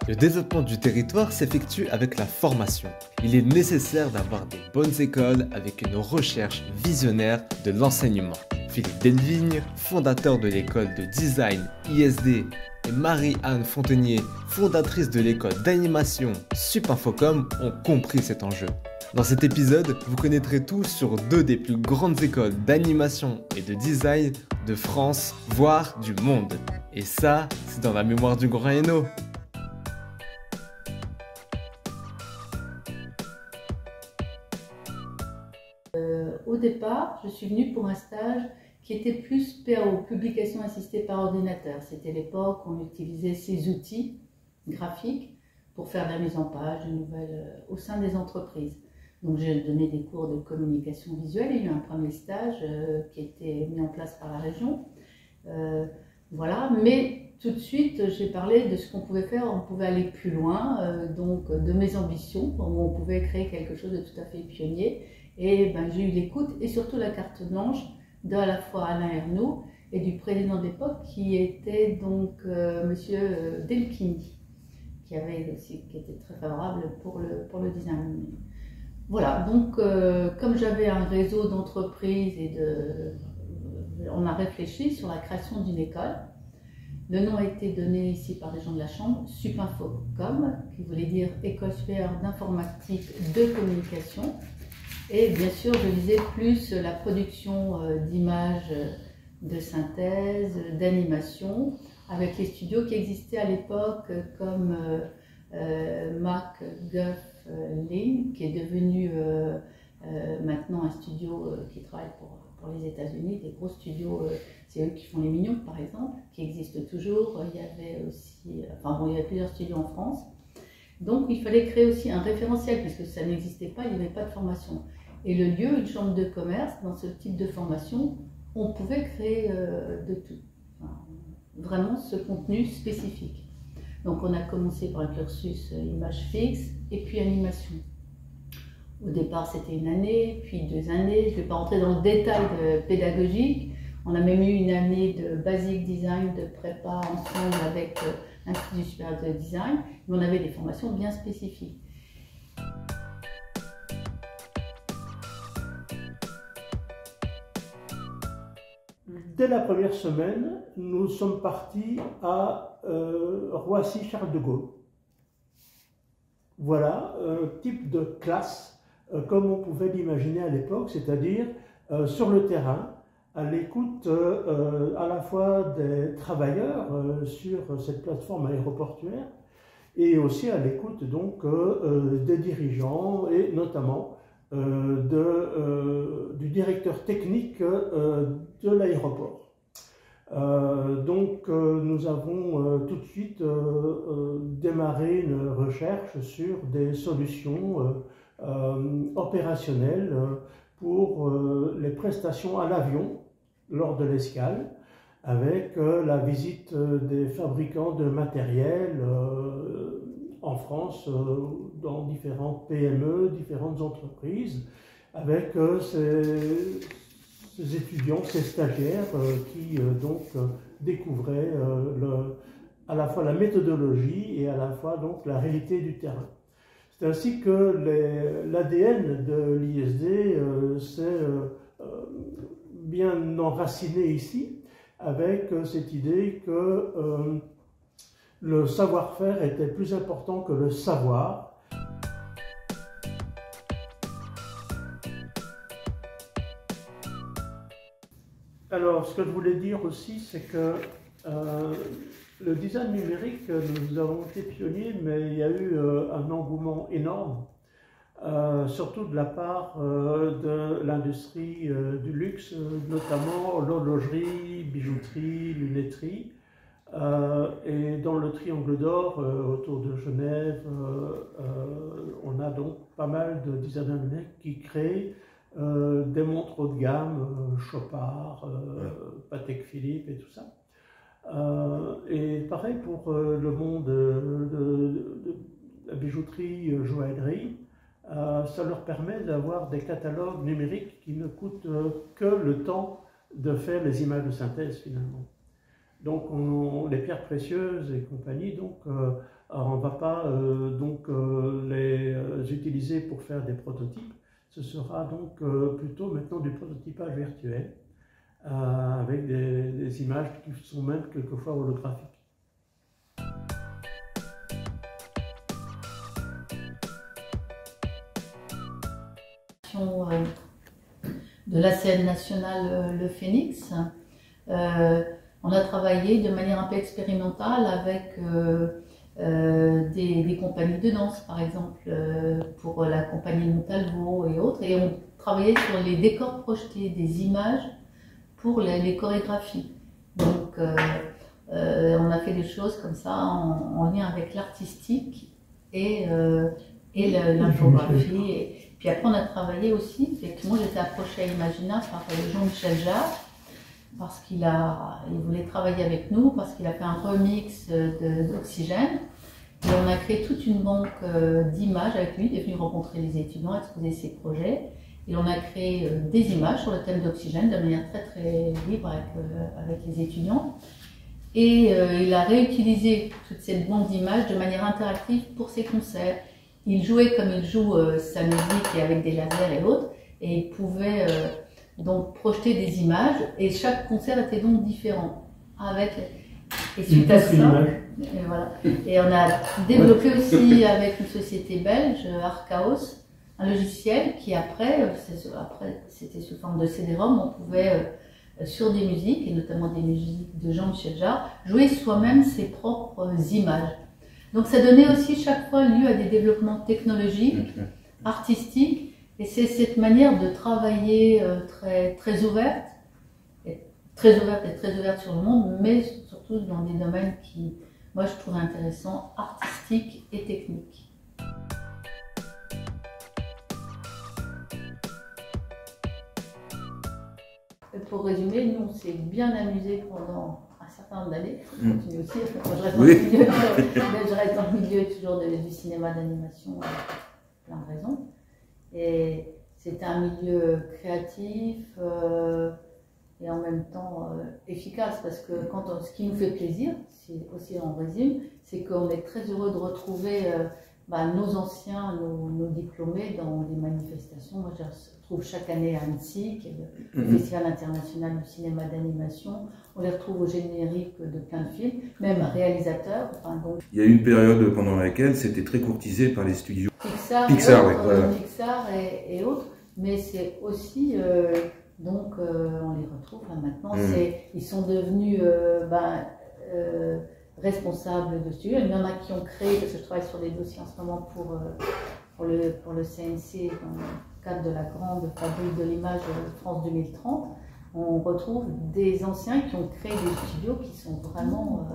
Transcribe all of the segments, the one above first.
Le développement du territoire s'effectue avec la formation. Il est nécessaire d'avoir des bonnes écoles avec une recherche visionnaire de l'enseignement. Philippe Delvigne, fondateur de l'école de design ISD, et Marie-Anne Fontenier, fondatrice de l'école d'animation Supinfocom, ont compris cet enjeu. Dans cet épisode, vous connaîtrez tout sur deux des plus grandes écoles d'animation et de design de France, voire du monde. Et ça, c'est dans la mémoire du grand Hainaut. Au départ, je suis venue pour un stage qui était plus PAO, publication assistée par ordinateur. C'était l'époque où on utilisait ces outils graphiques pour faire de la mise en page, de nouvelles au sein des entreprises. Donc j'ai donné des cours de communication visuelle. Il y a eu un premier stage qui a été mis en place par la région. Voilà, mais tout de suite j'ai parlé de ce qu'on pouvait faire. On pouvait aller plus loin, donc de mes ambitions, où on pouvait créer quelque chose de tout à fait pionnier. Et ben, j'ai eu l'écoute et surtout la carte blanche à la fois Alain Ernoult et du président de l'époque qui était donc monsieur Delchini, qui était très favorable pour le design. Voilà, donc comme j'avais un réseau d'entreprises on a réfléchi sur la création d'une école. Le nom a été donné ici par les gens de la Chambre, Supinfocom, qui voulait dire École supérieure d'informatique de communication. Et bien sûr, je visais plus la production d'images de synthèse, d'animation, avec les studios qui existaient à l'époque comme MacGuffLin, qui est devenu maintenant un studio qui travaille pour les États-Unis, des gros studios, c'est eux qui font les Mignons par exemple, qui existent toujours. Il y avait aussi, il y avait plusieurs studios en France. Donc il fallait créer aussi un référentiel, puisque ça n'existait pas, il n'y avait pas de formation. Et le lieu, une chambre de commerce, dans ce type de formation, on pouvait créer de tout. Enfin, vraiment ce contenu spécifique. Donc on a commencé par un cursus image fixe et puis animation. Au départ c'était une année, puis 2 années. Je ne vais pas rentrer dans le détail pédagogique. On a même eu une année de basic design, de prépa ensemble avec l'Institut supérieur de design. Mais on avait des formations bien spécifiques. Dès la première semaine, nous sommes partis à Roissy-Charles de Gaulle. Voilà un type de classe comme on pouvait l'imaginer à l'époque, c'est-à-dire sur le terrain, à l'écoute à la fois des travailleurs sur cette plateforme aéroportuaire et aussi à l'écoute donc des dirigeants et notamment du directeur technique de l'aéroport. Donc nous avons tout de suite démarré une recherche sur des solutions opérationnelles pour les prestations à l'avion lors de l'escale, avec la visite des fabricants de matériel en France, dans différentes PME, différentes entreprises, avec ces étudiants, ces stagiaires qui donc découvraient à la fois la méthodologie et à la fois donc la réalité du terrain. C'est ainsi que l'ADN de l'ISD s'est bien enraciné ici, avec cette idée que le savoir-faire était plus important que le savoir. Alors, ce que je voulais dire aussi, c'est que le design numérique, nous avons été pionniers, mais il y a eu un engouement énorme, surtout de la part de l'industrie du luxe, notamment l'horlogerie, bijouterie, lunetterie. Et dans le triangle d'or, autour de Genève, on a donc pas mal de designers numériques qui créent des montres haut de gamme, Chopard, Patek Philippe et tout ça. Et pareil pour le monde de la bijouterie, joaillerie, ça leur permet d'avoir des catalogues numériques qui ne coûtent que le temps de faire les images de synthèse finalement. Donc les pierres précieuses et compagnie donc, Alors, on ne va pas les utiliser pour faire des prototypes. Ce sera donc plutôt maintenant du prototypage virtuel avec des images qui sont même quelquefois holographiques. De la scène nationale Le Phénix, on a travaillé de manière un peu expérimentale avec des compagnies de danse, par exemple, pour la compagnie Montalvo et autres, et on travaillait sur les décors projetés, des images pour les chorégraphies. Donc, on a fait des choses comme ça en lien avec l'artistique et l'infographie. Et puis après, on a travaillé aussi, effectivement, j'étais approchée à Imagina par Jean-Michel Jarre, parce qu'il voulait travailler avec nous, parce qu'il a fait un remix d'Oxygène. Et on a créé toute une banque d'images avec lui. Il est venu rencontrer les étudiants, exposer ses projets. Et on a créé des images sur le thème d'Oxygène de manière très très libre avec les étudiants. Et il a réutilisé toute cette banque d'images de manière interactive pour ses concerts. Il jouait comme il joue sa musique et avec des lasers et autres. Et il pouvait donc projeter des images. Et chaque concert était donc différent. Et suite à ça, et on a développé aussi avec une société belge, Archaos, un logiciel qui après c'était sous forme de CD-ROM, on pouvait sur des musiques, et notamment des musiques de Jean-Michel Jarre, jouer soi-même ses propres images. Donc ça donnait aussi chaque fois lieu à des développements technologiques, artistiques, et c'est cette manière de travailler très ouverte, et très ouverte sur le monde, mais surtout dans des domaines qui, moi je trouve intéressants, artistiques et techniques. Pour résumer, nous on s'est bien amusé pendant un certain nombre d'années. On continue aussi, moi, je reste dans le milieu toujours du cinéma d'animation pour plein de raisons. Et c'était un milieu créatif et en même temps efficace, parce que ce qui nous fait plaisir, c'est aussi on résume, c'est qu'on est très heureux de retrouver nos anciens, nos diplômés dans des manifestations. Moi, je retrouve chaque année à Annecy, qui est le Festival international du cinéma d'animation. On les retrouve au générique de plein de films, même réalisateurs. Donc... Il y a eu une période pendant laquelle c'était très courtisé par les studios Pixar et autres, mais c'est aussi, on les retrouve là maintenant. Ils sont devenus responsables de studio. Il y en a qui ont créé, parce que je travaille sur des dossiers en ce moment pour le CNC dans le cadre de la grande fabrique de l'image France 2030. On retrouve des anciens qui ont créé des studios qui sont vraiment...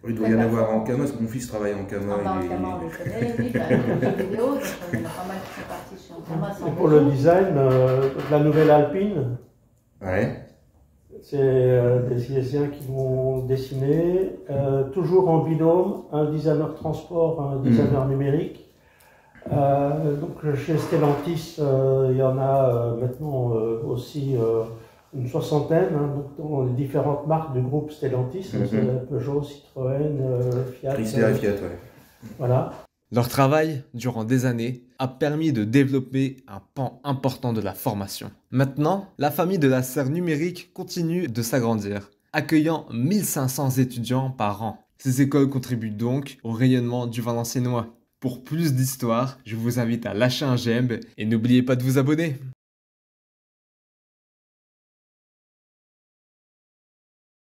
il doit y en avoir en Cama, parce que mon fils travaille en Cama. En Cama, on les connaît, oui, les vidéos, donc il y en a pas mal qui sont partis chez Cama. Et pour le design, la nouvelle Alpine, ouais. C'est des Silésiens qui vont dessiner, toujours en binôme, un designer transport, un designer numérique. Donc chez Stellantis, il y en a maintenant aussi une soixantaine, donc dans les différentes marques du groupe Stellantis, Peugeot, Citroën, Fiat. Chrysler et Fiat, ouais. Voilà. Leur travail, durant des années, a permis de développer un pan important de la formation. Maintenant, la famille de la serre numérique continue de s'agrandir, accueillant 1500 étudiants par an. Ces écoles contribuent donc au rayonnement du Valenciennois. Pour plus d'histoires, je vous invite à lâcher un j'aime et n'oubliez pas de vous abonner.